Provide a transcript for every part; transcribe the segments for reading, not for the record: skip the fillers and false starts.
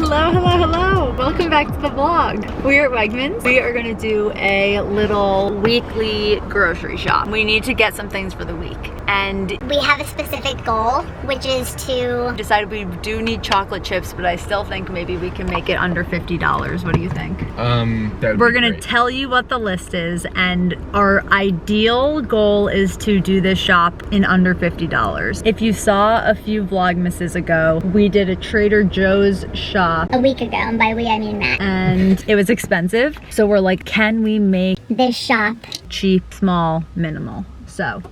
Hello, hello, hello. Welcome back to the vlog. We are at Wegmans. We are gonna do a little weekly grocery shop. We need to get some things for the week. And we have a specific goal, which is to decided we do need chocolate chips, but I still think maybe we can make it under $50. What do you think? We're gonna tell you what the list is, and our ideal goal is to do this shop in under $50. If you saw a few Vlogmases ago, we did a Trader Joe's shop a week ago, and by we I mean Matt. And it was expensive. So we're like, can we make this shop cheap, small, minimal? So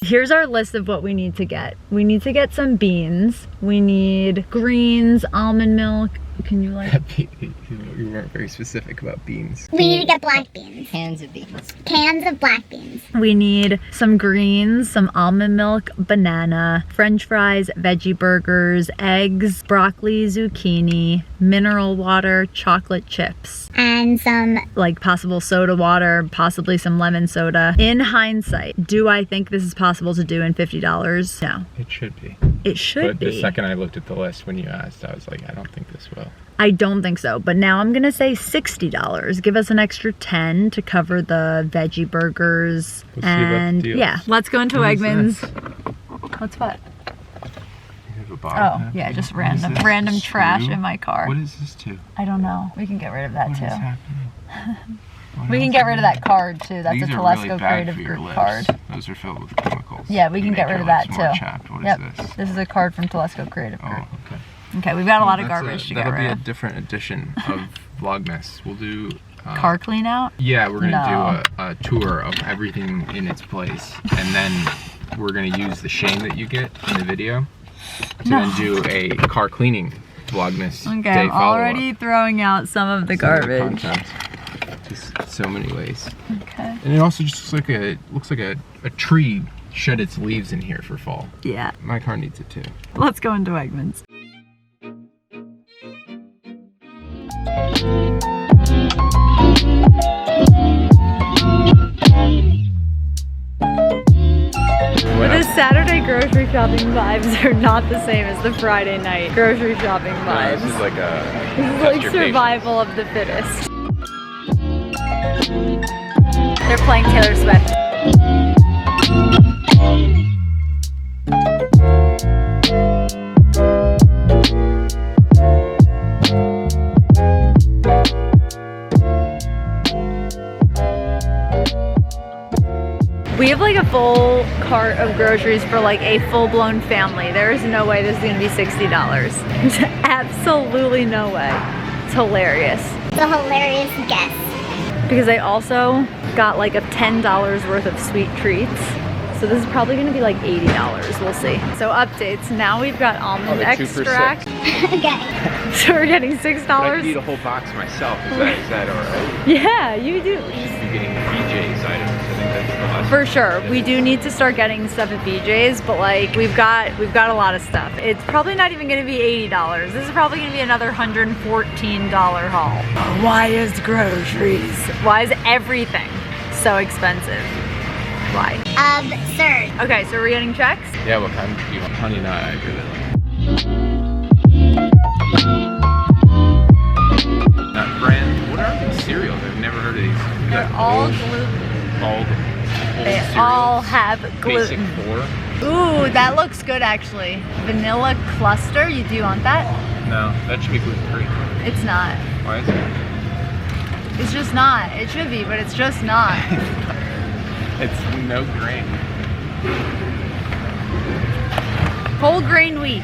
here's our list of what we need to get. We need to get some beans. We need greens, almond milk. Can you like... You weren't very specific about beans. We need to get black beans. Cans of beans. Cans of black beans. We need some greens, some almond milk, banana, french fries, veggie burgers, eggs, broccoli, zucchini, mineral water, chocolate chips. And some... like possible soda water, possibly some lemon soda. In hindsight, do I think this is possible to do in $50? No. It should be. It should be. But the second I looked at the list when you asked, I was like, I don't think this will. I don't think so, but now I'm gonna say $60. Give us an extra 10 to cover the veggie burgers. We'll see about the deals. Yeah, let's go into Wegmans. What's what? You have a bottle cap yeah, here? just What is random this? trash Screw? in my car. What is this to? I don't know. We can get rid of that What too. is happening? We can get rid of that card too. That's These a are really Telesco bad Creative for your Group lips. card. Those are filled with chemicals. Yeah, we can Make get rid your of that lips more too. chapped. What Yep. is this? This is a card from Telesco Creative Group. Oh, okay. Okay, we've got a lot of That's garbage to get that'll rid be a of. different edition of Vlogmas. We'll do... Car clean out? Yeah, we're gonna do a tour of everything in its place, and then we're gonna use the shame that you get in the video to then do a car cleaning Vlogmas Okay, day I'm follow-up. already throwing out some of the Some of the garbage. content. Just so many ways. Okay. And it also just looks like a tree shed its leaves in here for fall. Yeah. My car needs it too. Let's go into Wegmans. The Saturday grocery shopping vibes are not the same as the Friday night grocery shopping vibes. This is like This is like survival of the fittest. They're playing Taylor Swift. We have like a full cart of groceries for like a full-blown family. There is no way this is gonna be $60. Absolutely no way. It's hilarious. It's a hilarious guess. Because I also got like a $10 worth of sweet treats. So this is probably gonna be like $80, we'll see. So updates, now we've got almond extract. Okay. So we're getting $6. I could eat a whole box myself. Is that alright? Yeah, you do. Just be getting BJ's items. I think that's the last. For sure, we do need to start getting stuff at BJ's, but like we've got a lot of stuff. It's probably not even gonna be $80. This is probably gonna be another $114 haul. Why is groceries? Why is everything so expensive? Why? Absurd. Okay, so we're getting checks? Yeah, what kind do you want? Honey nut, I really like. Nut brand. What are these cereals? I've never heard of these. They're all gluten. Old They cereals. all have Basic gluten. 4. Ooh, that looks good actually. Vanilla cluster, you do want that? No, that should be gluten-free. It's not. Why is it? It's just not. It should be, but it's just not. It's no grain. Whole grain wheat.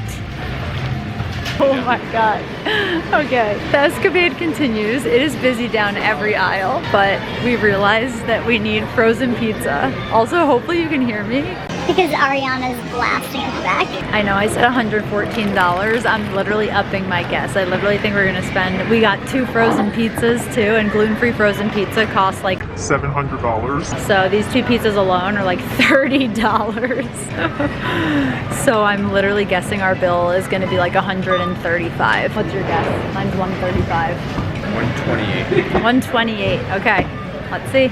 Oh my god. Okay, the escapade continues. It is busy down every aisle, but we realized that we need frozen pizza. Also, hopefully you can hear me. Because Ariana's blasting in the back. I know I said $114. I'm literally upping my guess. I literally think we're gonna spend, we got 2 frozen pizzas too, and gluten-free frozen pizza costs like $700. so these 2 pizzas alone are like $30. So I'm literally guessing our bill is gonna be like $135. What's your guess? Mine's $135. 128. 128. Okay, let's see.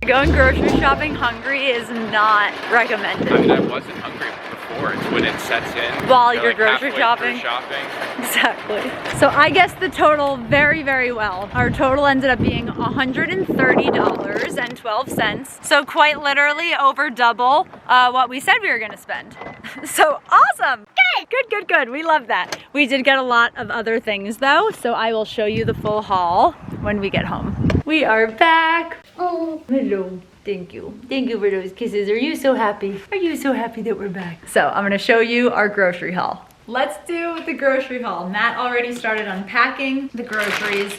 Going grocery shopping hungry is not recommended. I mean, I wasn't hungry before. It's when it sets in. While you're like grocery halfway through shopping. shopping. Exactly. So I guessed the total very, very well. Our total ended up being $130.12. So quite literally over double what we said we were gonna spend. So awesome. Good. We love that. We did get a lot of other things though, so I will show you the full haul when we get home. We are back. Oh, hello. Thank you. Thank you for those kisses. Are you so happy? Are you so happy that we're back? So I'm gonna show you our grocery haul. Let's do the grocery haul. Matt already started unpacking the groceries.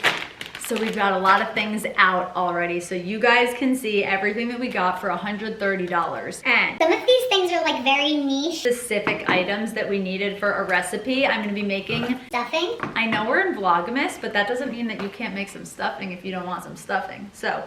So we've got a lot of things out already. So you guys can see everything that we got for $130. And Some of these things are like very niche. specific items that we needed for a recipe. I'm gonna be making Stuffing. I know we're in Vlogmas, but that doesn't mean that you can't make some stuffing if you don't want some stuffing. So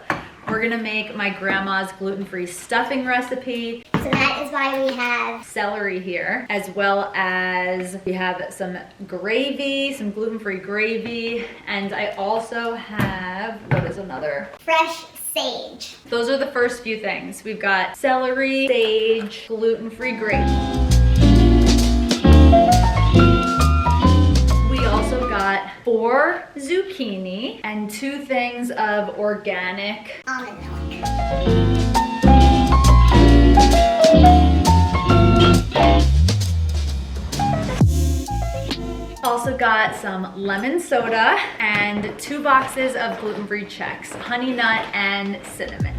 we're gonna make my grandma's gluten-free stuffing recipe. So that is why we have Celery here, as well as we have some gravy, some gluten-free gravy, and I also have, what is another? fresh sage. Those are the first few things. We've got celery, sage, gluten-free gravy. We also got 4 zucchini and 2 things of organic Almond milk. Also got some lemon soda and 2 boxes of gluten-free Chex, honey nut and cinnamon.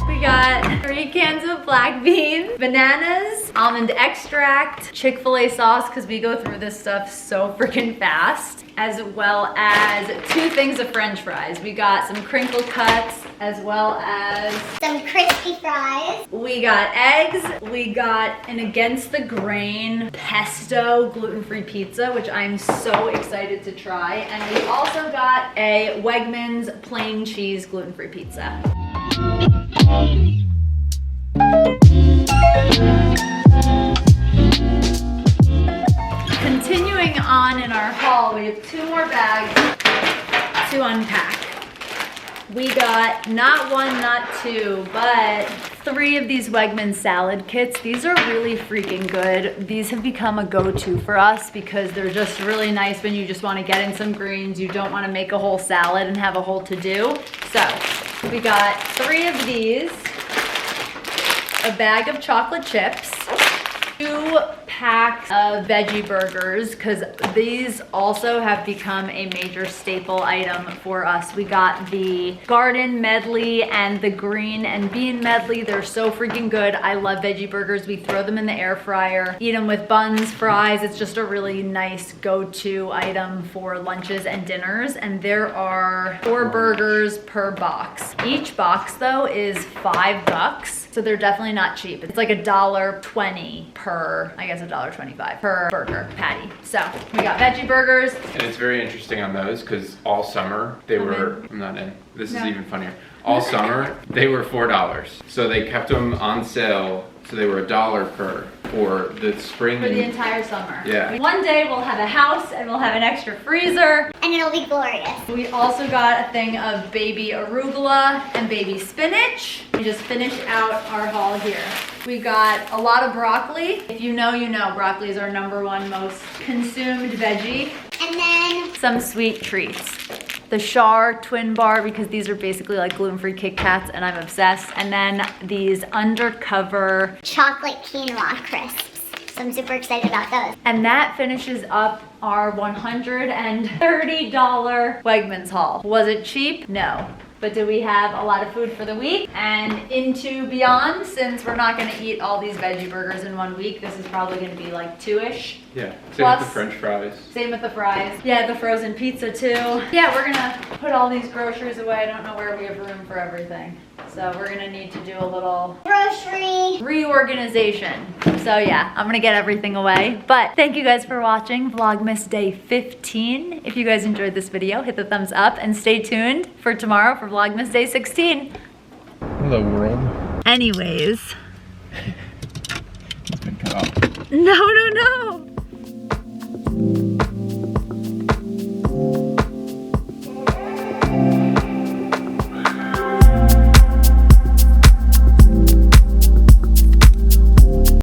We got 3 cans of black beans, bananas, almond extract, Chick-fil-A sauce, because we go through this stuff so freaking fast, as well as 2 things of French fries. We got some crinkle cuts, as well as Some crispy fries. we got eggs, we got an against the grain pesto gluten-free pizza, which I'm so excited to try, and we also got a Wegmans plain cheese gluten-free pizza. Continuing on in our haul, we have 2 more bags to unpack. We got not 1, not 2, but 3 of these Wegmans salad kits. These are really freaking good. These have become a go-to for us because they're just really nice when you just want to get in some greens. You don't want to make a whole salad and have a whole to-do. So we got 3 of these, a bag of chocolate chips, 2 packs of veggie burgers, because these also have become a major staple item for us. We got the garden medley and the green and bean medley. They're so freaking good. I love veggie burgers. We throw them in the air fryer, eat them with buns, fries. It's just a really nice go-to item for lunches and dinners. And there are 4 burgers per box. Each box though is $5. So they're definitely not cheap. It's like $1.20 per, I guess $1.25 per burger patty. So we got veggie burgers. And it's very interesting on those because all summer they were, I'm not in, this is even funnier. All summer they were $4. So they kept them on sale. So they were $1 per for the spring. For the entire summer. Yeah. One day we'll have a house and we'll have an extra freezer. And it'll be glorious. We also got a thing of baby arugula and baby spinach. We just finished out our haul here. We got a lot of broccoli. If you know, you know. Broccoli is our #1 most consumed veggie. And then Some sweet treats. The Char Twin Bar, because these are basically like gluten-free Kit Kats and I'm obsessed. And then these undercover chocolate quinoa crisps. So I'm super excited about those. And that finishes up our $130 Wegmans haul. Was it cheap? No. But do we have a lot of food for the week? And into beyond, since we're not gonna eat all these veggie burgers in 1 week, this is probably gonna be like 2-ish. Yeah, same Plus- with the French fries. Same with the fries. Yeah, the frozen pizza too. Yeah, we're gonna put all these groceries away. I don't know where we have room for everything. So we're gonna need to do a little Grocery. reorganization. So yeah, I'm gonna get everything away. But thank you guys for watching Vlogmas Day 15. If you guys enjoyed this video, hit the thumbs up and stay tuned for tomorrow for Vlogmas Day 16. Hello world. Anyways. It's been cut off. No.